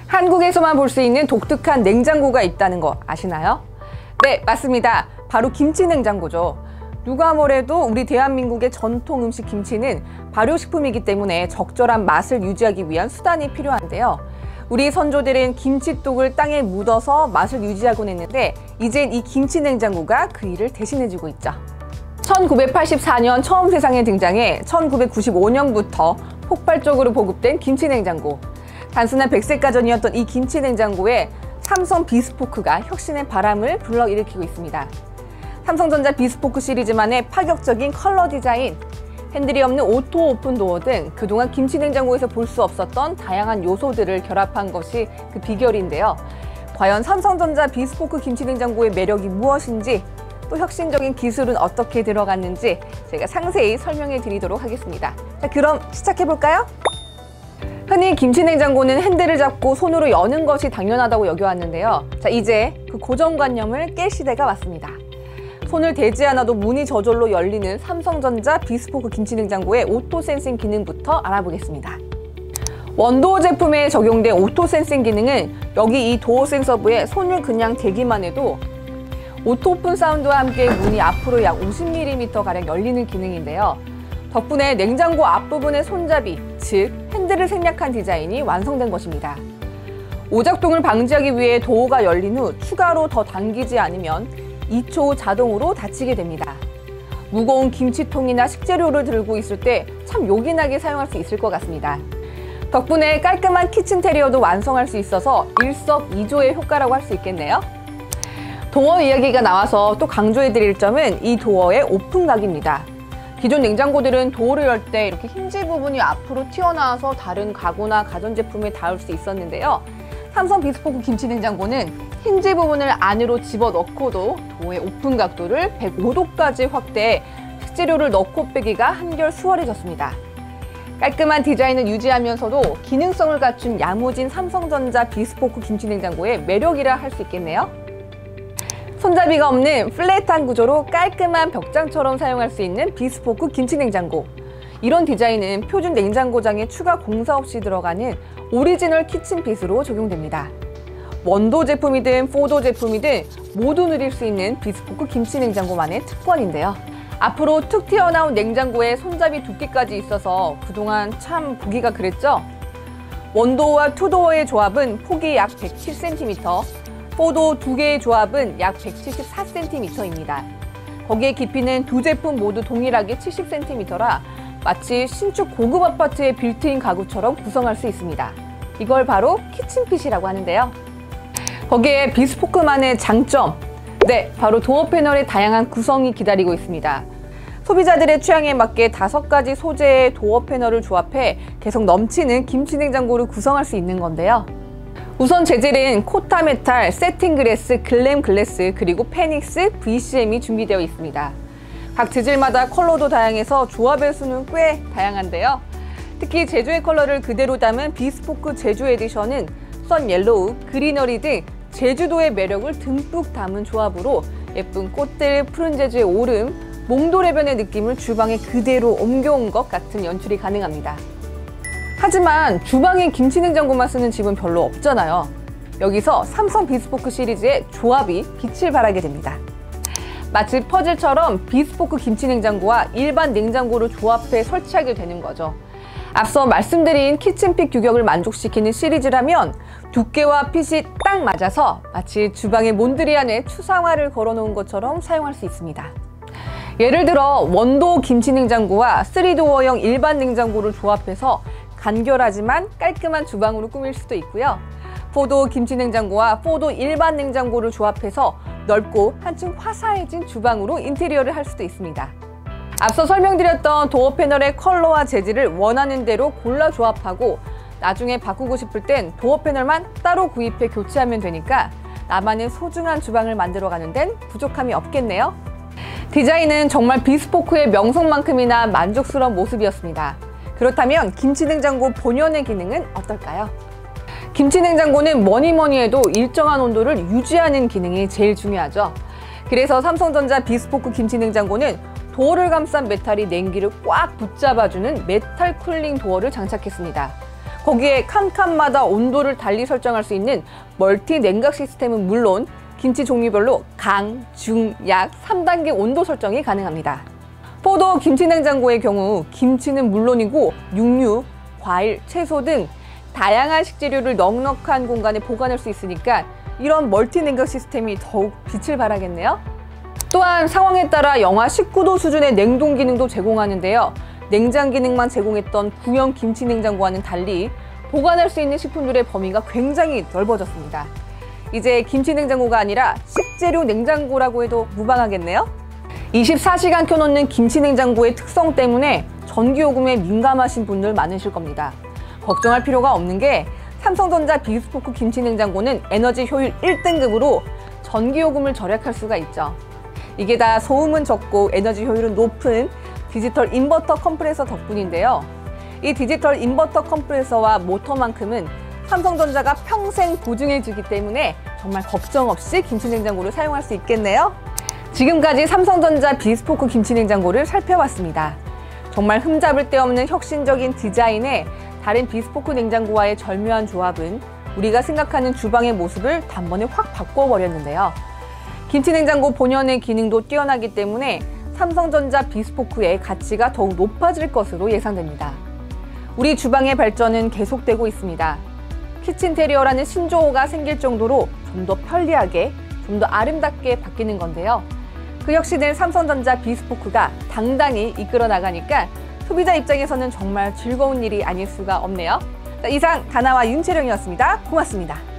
한국에서만 볼 수 있는 독특한 냉장고가 있다는 거 아시나요? 네, 맞습니다. 바로 김치 냉장고죠. 누가 뭐래도 우리 대한민국의 전통 음식 김치는 발효식품이기 때문에 적절한 맛을 유지하기 위한 수단이 필요한데요. 우리 선조들은 김치독을 땅에 묻어서 맛을 유지하곤 했는데 이젠 이 김치 냉장고가 그 일을 대신해주고 있죠. 1984년 처음 세상에 등장해 1995년부터 폭발적으로 보급된 김치 냉장고. 단순한 백색 가전이었던 이 김치 냉장고에 삼성 비스포크가 혁신의 바람을 불러일으키고 있습니다. 삼성전자 비스포크 시리즈만의 파격적인 컬러 디자인, 핸들이 없는 오토 오픈 도어 등 그동안 김치 냉장고에서 볼 수 없었던 다양한 요소들을 결합한 것이 그 비결인데요. 과연 삼성전자 비스포크 김치 냉장고의 매력이 무엇인지, 또 혁신적인 기술은 어떻게 들어갔는지 제가 상세히 설명해 드리도록 하겠습니다. 자, 그럼 시작해 볼까요? 흔히 김치 냉장고는 핸들을 잡고 손으로 여는 것이 당연하다고 여겨왔는데요. 자, 이제 그 고정관념을 깰 시대가 왔습니다. 손을 대지 않아도 문이 저절로 열리는 삼성전자 비스포크 김치 냉장고의 오토 센싱 기능부터 알아보겠습니다. 원도어 제품에 적용된 오토 센싱 기능은 여기 이 도어 센서부에 손을 그냥 대기만 해도 오토 오픈 사운드와 함께 문이 앞으로 약 50mm가량 열리는 기능인데요. 덕분에 냉장고 앞부분의 손잡이, 즉 핸들을 생략한 디자인이 완성된 것입니다. 오작동을 방지하기 위해 도어가 열린 후 추가로 더 당기지 않으면 2초 후 자동으로 닫히게 됩니다. 무거운 김치통이나 식재료를 들고 있을 때 참 요긴하게 사용할 수 있을 것 같습니다. 덕분에 깔끔한 키친테리어도 완성할 수 있어서 일석이조의 효과라고 할 수 있겠네요. 도어 이야기가 나와서 또 강조해드릴 점은 이 도어의 오픈각입니다. 기존 냉장고들은 도어를 열 때 이렇게 힌지 부분이 앞으로 튀어나와서 다른 가구나 가전제품에 닿을 수 있었는데요. 삼성 비스포크 김치 냉장고는 힌지 부분을 안으로 집어넣고도 도어의 오픈 각도를 105도까지 확대해 식재료를 넣고 빼기가 한결 수월해졌습니다. 깔끔한 디자인을 유지하면서도 기능성을 갖춘 야무진 삼성전자 비스포크 김치 냉장고의 매력이라 할 수 있겠네요. 손잡이가 없는 플랫한 구조로 깔끔한 벽장처럼 사용할 수 있는 비스포크 김치 냉장고. 이런 디자인은 표준 냉장고장에 추가 공사 없이 들어가는 오리지널 키친핏으로 적용됩니다. 원도 제품이든 4도 제품이든 모두 누릴 수 있는 비스포크 김치 냉장고만의 특권인데요. 앞으로 툭 튀어나온 냉장고에 손잡이 두께까지 있어서 그동안 참 보기가 그랬죠? 원도어와 투도어의 조합은 폭이 약 107cm, 4도 두 개의 조합은 약 174cm입니다. 거기에 깊이는 두 제품 모두 동일하게 70cm라 마치 신축 고급 아파트의 빌트인 가구처럼 구성할 수 있습니다. 이걸 바로 키친핏이라고 하는데요. 거기에 비스포크만의 장점, 네, 바로 도어 패널의 다양한 구성이 기다리고 있습니다. 소비자들의 취향에 맞게 5가지 소재의 도어 패널을 조합해 계속 넘치는 김치 냉장고를 구성할 수 있는 건데요. 우선 재질은 코타 메탈, 세팅 글래스, 글램 글래스, 그리고 페닉스, VCM이 준비되어 있습니다. 각 재질마다 컬러도 다양해서 조합의 수는 꽤 다양한데요. 특히 제주의 컬러를 그대로 담은 비스포크 제주 에디션은 썬 옐로우, 그리너리 등 제주도의 매력을 듬뿍 담은 조합으로 예쁜 꽃들, 푸른 제주의 오름, 몽돌해변의 느낌을 주방에 그대로 옮겨온 것 같은 연출이 가능합니다. 하지만 주방에 김치 냉장고만 쓰는 집은 별로 없잖아요. 여기서 삼성 비스포크 시리즈의 조합이 빛을 발하게 됩니다. 마치 퍼즐처럼 비스포크 김치 냉장고와 일반 냉장고를 조합해 설치하게 되는 거죠. 앞서 말씀드린 키친핏 규격을 만족시키는 시리즈라면 두께와 핏이 딱 맞아서 마치 주방의 몬드리안에 추상화를 걸어놓은 것처럼 사용할 수 있습니다. 예를 들어 원도 김치 냉장고와 3도어형 일반 냉장고를 조합해서 간결하지만 깔끔한 주방으로 꾸밀 수도 있고요. 4도 김치 냉장고와 4도 일반 냉장고를 조합해서 넓고 한층 화사해진 주방으로 인테리어를 할 수도 있습니다. 앞서 설명드렸던 도어 패널의 컬러와 재질을 원하는 대로 골라 조합하고 나중에 바꾸고 싶을 땐 도어 패널만 따로 구입해 교체하면 되니까 나만의 소중한 주방을 만들어가는 데는 부족함이 없겠네요. 디자인은 정말 비스포크의 명성만큼이나 만족스러운 모습이었습니다. 그렇다면 김치 냉장고 본연의 기능은 어떨까요? 김치 냉장고는 뭐니 해도 일정한 온도를 유지하는 기능이 제일 중요하죠. 그래서 삼성전자 비스포크 김치 냉장고는 도어를 감싼 메탈이 냉기를 꽉 붙잡아주는 메탈 쿨링 도어를 장착했습니다. 거기에 칸칸마다 온도를 달리 설정할 수 있는 멀티 냉각 시스템은 물론 김치 종류별로 강, 중, 약 3단계 온도 설정이 가능합니다. 포도 김치냉장고의 경우 김치는 물론이고 육류, 과일, 채소 등 다양한 식재료를 넉넉한 공간에 보관할 수 있으니까 이런 멀티 냉각 시스템이 더욱 빛을 발하겠네요. 또한 상황에 따라 영하 19도 수준의 냉동 기능도 제공하는데요. 냉장 기능만 제공했던 구형 김치 냉장고와는 달리 보관할 수 있는 식품들의 범위가 굉장히 넓어졌습니다. 이제 김치 냉장고가 아니라 식재료 냉장고라고 해도 무방하겠네요. 24시간 켜놓는 김치 냉장고의 특성 때문에 전기요금에 민감하신 분들 많으실 겁니다. 걱정할 필요가 없는 게 삼성전자 빅스포크 김치 냉장고는 에너지 효율 1등급으로 전기요금을 절약할 수가 있죠. 이게 다 소음은 적고 에너지 효율은 높은 디지털 인버터 컴프레서 덕분인데요. 이 디지털 인버터 컴프레서와 모터만큼은 삼성전자가 평생 보증해주기 때문에 정말 걱정 없이 김치냉장고를 사용할 수 있겠네요. 지금까지 삼성전자 빅스포크 김치냉장고를 살펴봤습니다. 정말 흠잡을 데 없는 혁신적인 디자인에 다른 빅스포크 냉장고와의 절묘한 조합은 우리가 생각하는 주방의 모습을 단번에 확 바꿔버렸는데요. 김치냉장고 본연의 기능도 뛰어나기 때문에 삼성전자 빅스포크의 가치가 더욱 높아질 것으로 예상됩니다. 우리 주방의 발전은 계속되고 있습니다. 키친테리어라는 신조어가 생길 정도로 좀 더 편리하게, 좀 더 아름답게 바뀌는 건데요. 그 혁신을 삼성전자 빅스포크가 당당히 이끌어 나가니까 소비자 입장에서는 정말 즐거운 일이 아닐 수가 없네요. 이상 다나와 윤채령이었습니다. 고맙습니다.